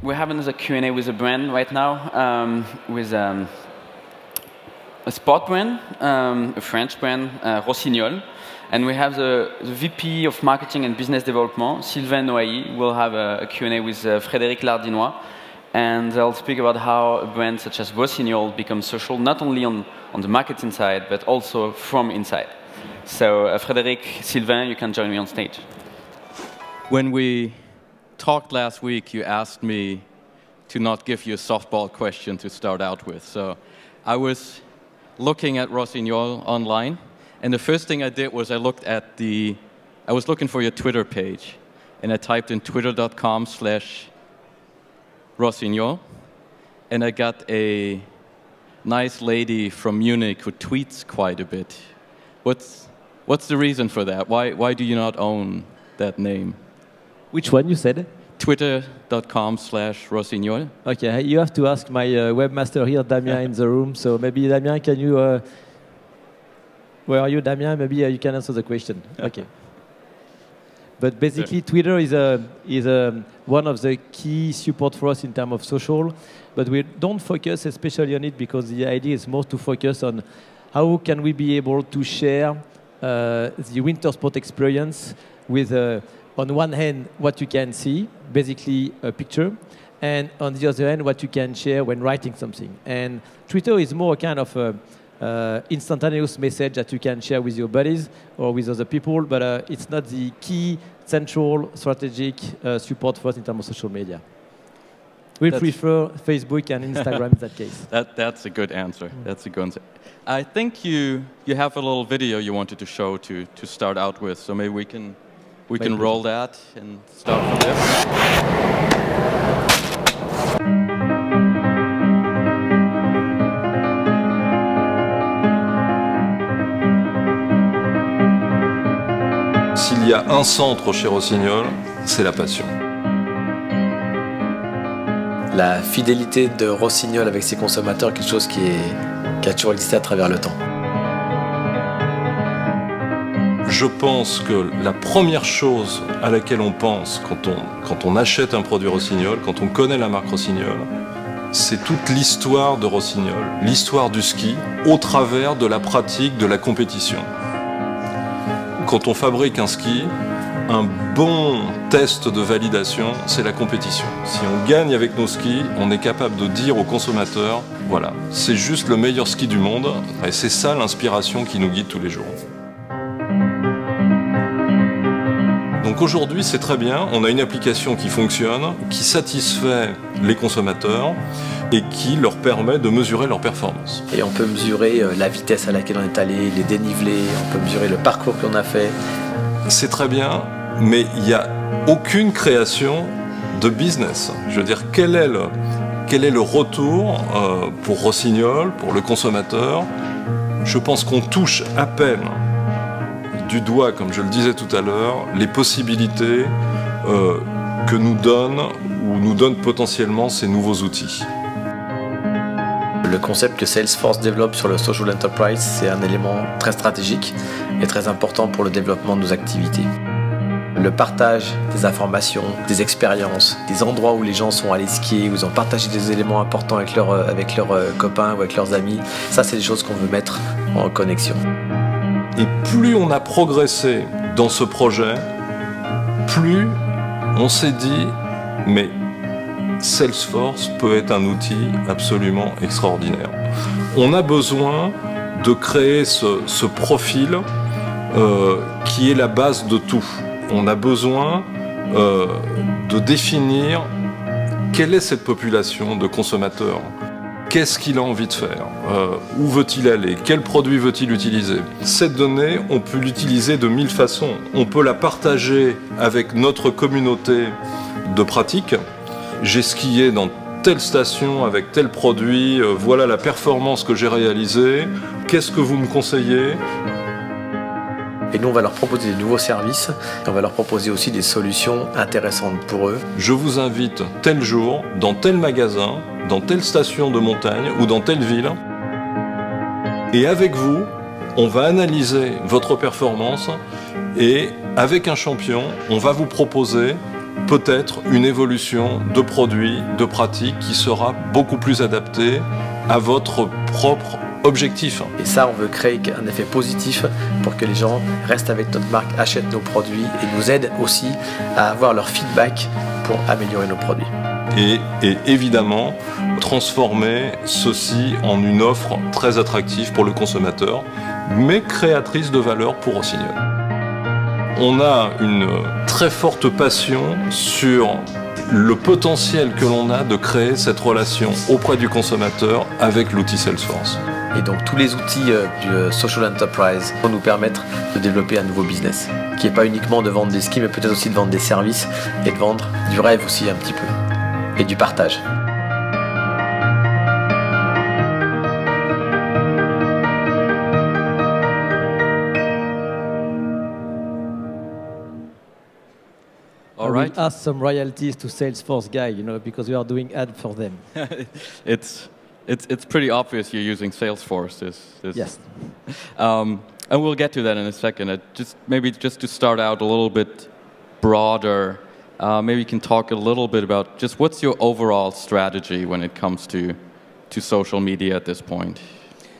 we have another Q&A with a brand right now, with a sport brand, a French brand, Rossignol. And we have the VP of Marketing and Business Development, Sylvain Noailly, will have a Q&A with Frédéric Lardinois. And they'll speak about how a brand such as Rossignol becomes social, not only on the marketing side, but also from inside. So Frédéric, Sylvain, you can join me on stage. When we talked last week, you asked me to not give you a softball question to start out with. So I was looking at Rossignol online, and the first thing I did was I was looking for your Twitter page, and I typed in twitter.com/Rossignol, and I got a nice lady from Munich who tweets quite a bit. What's the reason for that? Why do you not own that name? Which one you said? Twitter.com/Rossignol. Okay, you have to ask my webmaster here, Damien, in the room. So maybe, Damien, can you... where are you, Damien? Maybe you can answer the question. Okay. But basically, Twitter is one of the key support for us in terms of social. But we don't focus especially on it because the idea is more to focus on how can we be able to share the winter sport experience with, on one hand, what you can see, basically a picture, and on the other hand, what you can share when writing something. And Twitter is more a kind of instantaneous message that you can share with your buddies or with other people, but it's not the key central strategic support for us in terms of social media. We prefer Facebook and Instagram in that case. That's a good answer. That's a good answer. I think you have a little video you wanted to show to start out with, so maybe we can roll that and start from there. S'il y a un centre chez Rossignol, c'est la passion. La fidélité de Rossignol avec ses consommateurs est quelque chose qui a toujours existé à travers le temps. Je pense que la première chose à laquelle on pense quand on achète un produit Rossignol, quand on connaît la marque Rossignol, c'est toute l'histoire de Rossignol, l'histoire du ski au travers de la pratique de la compétition. Quand on fabrique un ski, un bon test de validation, c'est la compétition. Si on gagne avec nos skis, on est capable de dire aux consommateurs, voilà, c'est juste le meilleur ski du monde, et c'est ça l'inspiration qui nous guide tous les jours. Donc aujourd'hui, c'est très bien, on a une application qui fonctionne, qui satisfait les consommateurs et qui leur permet de mesurer leur performance. Et on peut mesurer la vitesse à laquelle on est allé, les dénivelés, on peut mesurer le parcours qu'on a fait. C'est très bien, mais il n'y a aucune création de business. Je veux dire, quel est le retour pour Rossignol, pour le consommateur? Je pense qu'on touche à peine du doigt, comme je le disais tout à l'heure, les possibilités que nous donnent potentiellement ces nouveaux outils. Le concept que Salesforce développe sur le Social Enterprise, c'est un élément très stratégique et très important pour le développement de nos activités. Le partage des informations, des expériences, des endroits où les gens sont allés skier, où ils ont partagé des éléments importants avec leurs copains ou avec leurs amis, ça c'est des choses qu'on veut mettre en connexion. Et plus on a progressé dans ce projet, plus on s'est dit, mais Salesforce peut être un outil absolument extraordinaire. On a besoin de créer ce profil qui est la base de tout. On a besoin de définir quelle est cette population de consommateurs. Qu'est-ce qu'il a envie de faire? Où veut-il aller? Quel produit veut-il utiliser? Cette donnée, on peut l'utiliser de 1000 façons. On peut la partager avec notre communauté de pratique. J'ai skié dans telle station avec tel produit, voilà la performance que j'ai réalisée. Qu'est-ce que vous me conseillez? Et nous, on va leur proposer des nouveaux services et on va leur proposer aussi des solutions intéressantes pour eux. Je vous invite tel jour, dans tel magasin, dans telle station de montagne ou dans telle ville. Et avec vous, on va analyser votre performance et avec un champion, on va vous proposer peut-être une évolution de produits, de pratiques qui sera beaucoup plus adaptée à votre propre objectif. Et ça, on veut créer un effet positif pour que les gens restent avec notre marque, achètent nos produits et nous aident aussi à avoir leur feedback pour améliorer nos produits. Et évidemment, transformer ceci en une offre très attractive pour le consommateur, mais créatrice de valeur pour Rossignol. On a une très forte passion sur le potentiel que l'on a de créer cette relation auprès du consommateur avec l'outil Salesforce. Et donc tous les outils du Social Enterprise vont nous permettre de développer un nouveau business, qui n'est pas uniquement de vendre des skis, mais peut-être aussi de vendre des services et de vendre du rêve aussi un petit peu, et du partage. All right. I will ask some royalties to Salesforce guy, because we are doing ad for them. It's pretty obvious you're using Salesforce. Yes. And we'll get to that in a second. Maybe just to start out a little bit broader, maybe you can talk a little bit about just what's your overall strategy when it comes to social media at this point.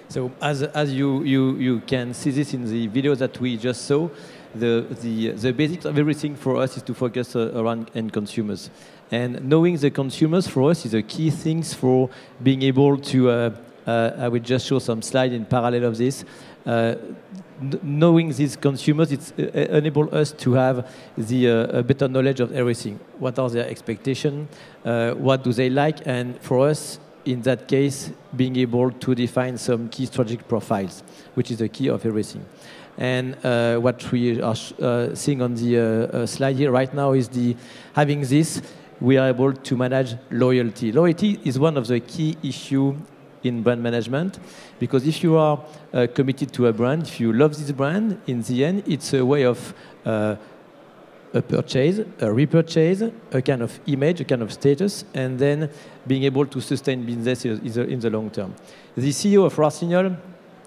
So as you can see this in the video that we just saw, the basics of everything for us is to focus around end consumers. And knowing the consumers for us is a key thing for being able to, I will just show some slides in parallel of this. Knowing these consumers, it's enable us to have a better knowledge of everything. What are their expectations? What do they like? And for us, in that case, being able to define some key strategic profiles, which is the key of everything. And what we are seeing on the slide here right now is having this, we are able to manage loyalty. Loyalty is one of the key issues in brand management, because if you are committed to a brand, if you love this brand, in the end, it's a way of a purchase, a repurchase, a kind of image, a kind of status, and then being able to sustain business in the long term. The CEO of Rossignol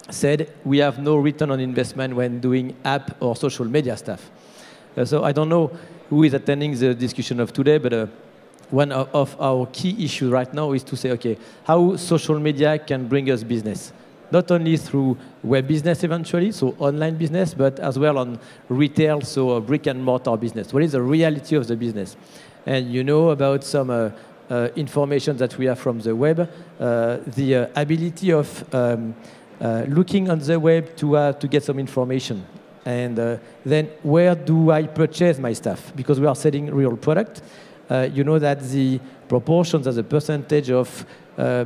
said, we have no return on investment when doing app or social media stuff. So I don't know who is attending the discussion of today, but one of our key issues right now is to say, okay, how social media can bring us business. Not only through web business eventually, so online business, but as well on retail, so brick and mortar business. What is the reality of the business? And you know about some information that we have from the web, the ability of looking on the web to get some information. And then where do I purchase my stuff? Because we are selling real product. You know that the proportions as a percentage of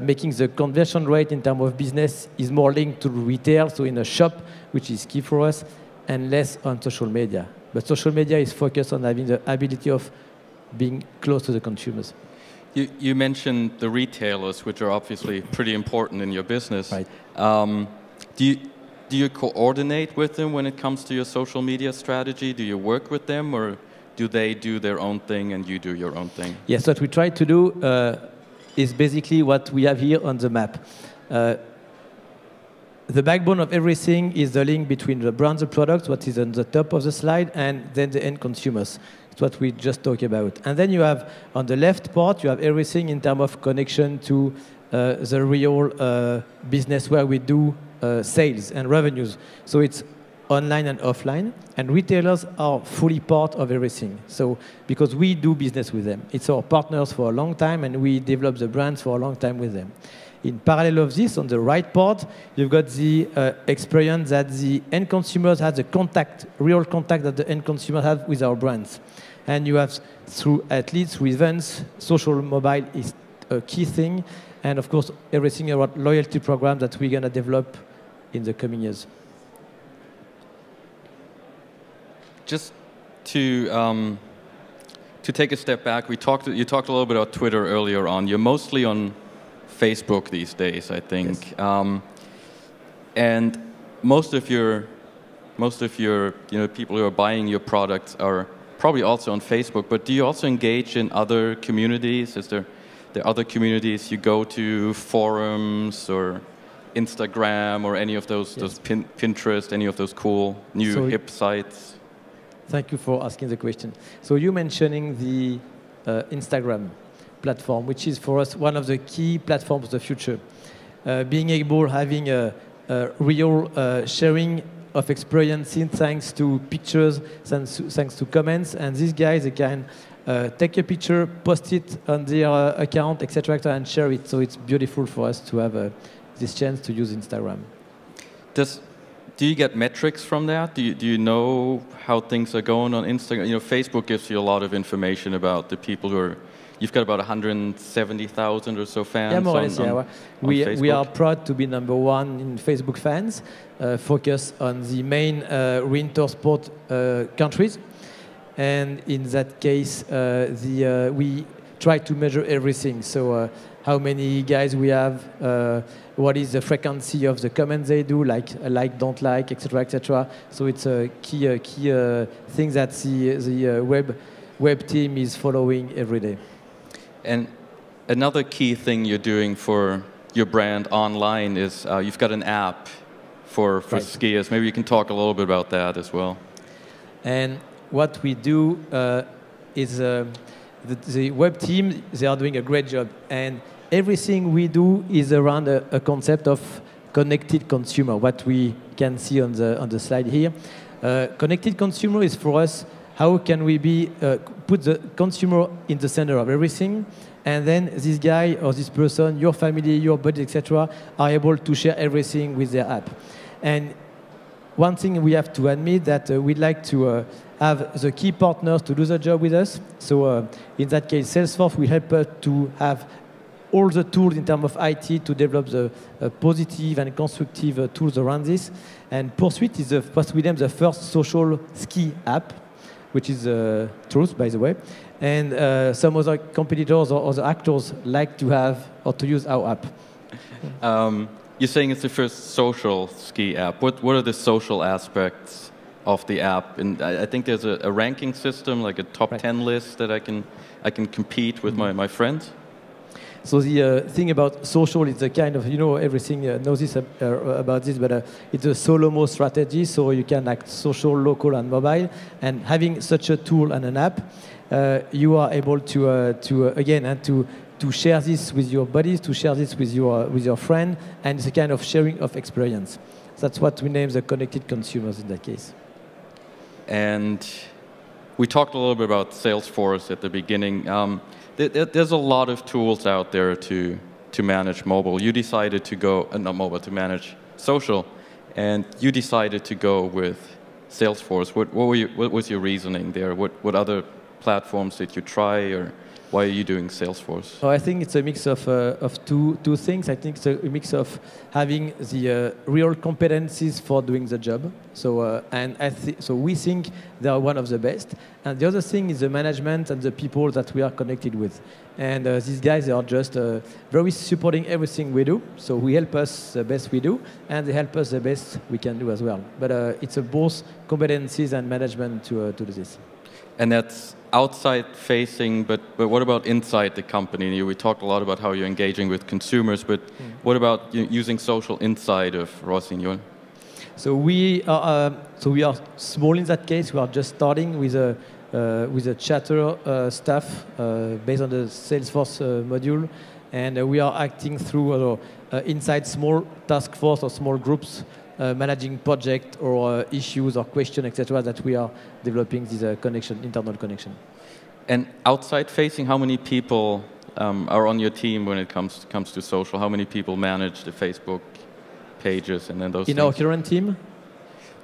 making the conversion rate in terms of business is more linked to retail, so in a shop, which is key for us, and less on social media. But social media is focused on having the ability of being close to the consumers. You mentioned the retailers, which are obviously pretty important in your business. Right. Do you coordinate with them when it comes to your social media strategy? Do you work with them, or do they do their own thing and you do your own thing? Yes, what we try to do is basically what we have here on the map. The backbone of everything is the link between the brands, the products, what is on the top of the slide, and then the end consumers. It's what we just talked about. And then you have, on the left part, you have everything in terms of connection to the real business where we do sales and revenues. So it's online and offline, and retailers are fully part of everything. So because we do business with them. It's our partners for a long time, and we develop the brands for a long time with them. In parallel of this, on the right part, you've got the experience that the end consumers have the contact, real contact that the end consumer have with our brands. And you have, through at least through events, social mobile is a key thing, and of course, everything about loyalty programs that we're going to develop in the coming years. Just to take a step back, you talked a little bit about Twitter earlier on. You're mostly on Facebook these days, I think. Yes. And most of your people who are buying your products are probably also on Facebook. But do you also engage in other communities? Is there other communities you go to, forums or Instagram or any of those, yes, those Pinterest, any of those cool new hip sites? Thank you for asking the question. So you mentioning the Instagram platform, which is for us one of the key platforms of the future. Being able, having a real sharing of experiences thanks to pictures, thanks to comments, and these guys, they can take a picture, post it on their account, etc., and share it. So it's beautiful for us to have this chance to use Instagram. Do you get metrics from that? Do you know how things are going on Instagram? You know, Facebook gives you a lot of information about the people who are. You've got about 170,000 or so fans. Yeah, more or less. We are proud to be #1 in Facebook fans. Focus on the main winter sport countries, and in that case, we try to measure everything. So how many guys we have, what is the frequency of the comments they do, like, don't like, etc., etc. So it's a key thing that the web team is following every day. And another key thing you're doing for your brand online is you've got an app for skiers. Maybe you can talk a little bit about that as well. And what we do is the web team, they are doing a great job. And everything we do is around a concept of connected consumer, what we can see on the slide here. Connected consumer is for us, how can we put the consumer in the center of everything, and then this guy or this person, your family, your buddy, etc., are able to share everything with their app. And one thing we have to admit that we'd like to have the key partners to do the job with us. So in that case, Salesforce will help us to have all the tools in terms of IT to develop the positive and constructive tools around this. And Pursuit is the first social ski app, which is truth, by the way. And some other competitors or other actors like to have or to use our app. You're saying it's the first social ski app. What are the social aspects of the app? And I think there's a ranking system, like a top 10 list that I can compete with my friends. So the thing about social is a kind of, everything knows this about this, but it's a solo strategy, so you can act social, local, and mobile. And having such a tool and an app, you are able to share this with your buddies, to share this with your friend, and it's a kind of sharing of experience. That's what we name the connected consumers in that case. And we talked a little bit about Salesforce at the beginning. There's a lot of tools out there to manage mobile. You decided to go, not mobile, to manage social, and you decided to go with Salesforce. What was your reasoning there? What other platforms did you try, or why are you doing Salesforce? So I think it's a mix of two things. I think it's a mix of having the real competencies for doing the job. So so we think they are one of the best. And the other thing is the management and the people that we are connected with. And these guys are just very supporting everything we do. So we help us the best we do, and they help us the best we can do as well. But it's both competencies and management to do this. And that's outside facing, but what about inside the company? We talked a lot about how you're engaging with consumers, but what about using social inside of Rossignol? So we are small in that case. We are just starting with a chatter staff based on the Salesforce module, and we are acting through inside small task force or small groups. Managing project or issues or questions, etc., that we are developing this internal connection. And outside facing, how many people are on your team when it comes to social? How many people manage the Facebook pages and then those things? In our current team,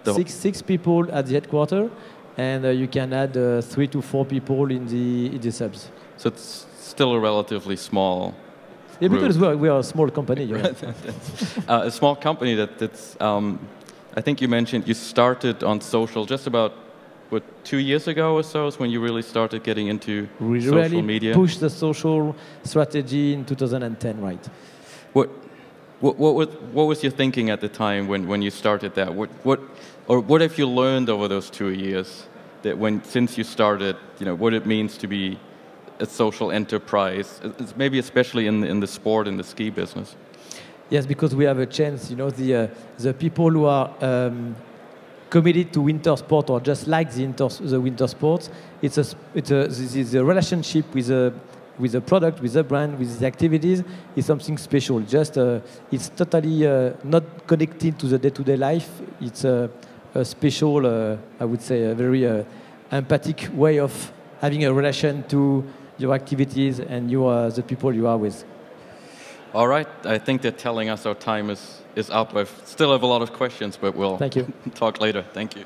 six people at the headquarters, and you can add 3 to 4 people in the subs. So it's still a relatively small. Yeah, because we are a small company. A small company that's. I think you mentioned you started on social just about 2 years ago or so is when you really started getting into social media. We pushed the social strategy in 2010, right? What was your thinking at the time when you started that? What have you learned over those 2 years that since you started? What it means to be a social enterprise, maybe especially in the sport and the ski business. Yes, because we have a chance. The people who are committed to winter sport or just like the winter sports. It's a relationship with the product, with the brand, with the activities is something special. Just it's totally not connected to the day-to-day life. It's a special, I would say, a very empathic way of having a relation to your activities and the people you are with. All right, I think they're telling us our time is up. I still have a lot of questions, but we'll Thank you. talk later. Thank you.